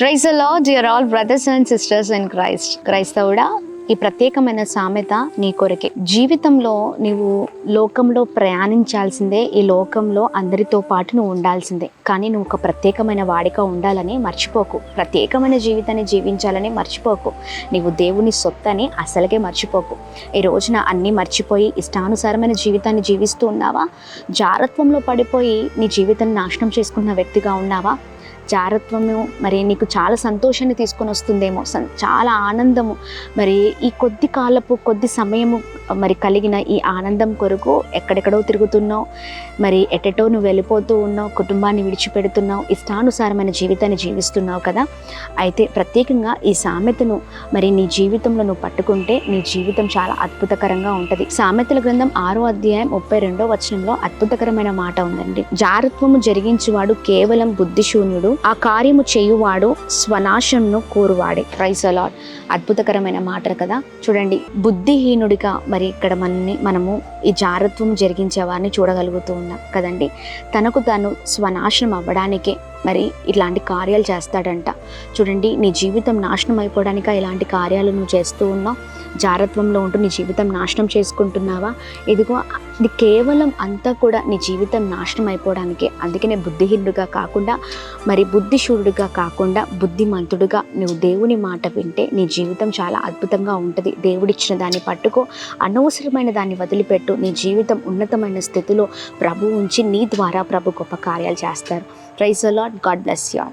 Praise the Lord dear all brothers and sisters in Christ. క్రైస్తవుడా, ఈ ప్రత్యేకమైన సామెత నీ కొరకే. జీవితంలో నీవు లోకంలో ప్రయాణించాల్సిందే, ఈ లోకంలో అందరితో పాటు నువ్వు ఉండాల్సిందే. కానీ నువ్వు ఒక ప్రత్యేకమైన వాడిగా ఉండాలని మర్చిపోకు, ప్రత్యేకమైన జీవితాన్ని జీవించాలని మర్చిపోకు, నీవు దేవుని సొత్తని అసలుకే మర్చిపోకు. ఈ రోజున అన్నీ మర్చిపోయి ఇష్టానుసారమైన జీవితాన్ని జీవిస్తూ ఉన్నావా? జారత్వంలో పడిపోయి నీ జీవితాన్ని నాశనం చేసుకున్న వ్యక్తిగా ఉన్నావా? జారత్వము మరి నీకు చాలా సంతోషాన్ని తీసుకొని వస్తుందేమో, చాలా ఆనందము, మరి ఈ కొద్ది కాలపు కొద్ది సమయము మరి కలిగిన ఈ ఆనందం కొరకు ఎక్కడెక్కడో తిరుగుతున్నావు, మరి ఎటెటో నువ్వు వెళ్ళిపోతూ ఉన్నావు, కుటుంబాన్ని విడిచిపెడుతున్నావు, ఇష్టానుసారమైన జీవితాన్ని జీవిస్తున్నావు కదా. అయితే ప్రత్యేకంగా ఈ సామెతను మరి నీ జీవితంలో నువ్వు పట్టుకుంటే నీ జీవితం చాలా అద్భుతకరంగా ఉంటుంది. సామెతల గ్రంథం 6వ అధ్యాయం 32వ వచనంలో అద్భుతకరమైన మాట ఉందండి. జారత్వము జరిగించువాడు కేవలం బుద్ధిశూన్యుడు, ఆ కార్యము చేయువాడు స్వనాశంను కోరువాడే. Praise the Lord. అద్భుతకరమైన మాటలు కదా. చూడండి, బుద్ధిహీనుడిగా మరి ఇక్కడ మనము ఈ జారత్వం జరిగించే వారిని చూడగలుగుతూ ఉన్నాం కదండి. తనకు తాను స్వనాశనం అవ్వడానికే మరి ఇలాంటి కార్యాలు చేస్తాడంట. చూడండి, నీ జీవితం నాశనం అయిపోవడానిక ఇలాంటి కార్యాలు నువ్వు చేస్తూ ఉన్నావు. జారత్వంలో ఉంటూ నీ జీవితం నాశనం చేసుకుంటున్నావా? ఇదిగో ఇది కేవలం అంతా కూడా నీ జీవితం నాశనం అయిపోవడానికే. అందుకనే బుద్ధిహీనుడిగా కాకుండా మరి బుద్ధిశూరుడిగా కాకుండా బుద్ధిమంతుడిగా నువ్వు దేవుని మాట వింటే నీ జీవితం చాలా అద్భుతంగా ఉంటుంది. దేవుడిచ్చిన దాన్ని పట్టుకో, అనవసరమైన దాన్ని వదిలిపెట్టు. నీ జీవితం ఉన్నతమైన స్థితిలో ప్రభు ఉంచి నీ ద్వారా ప్రభు గొప్ప కార్యాలు చేస్తారు. Praise the Lord. God bless you all.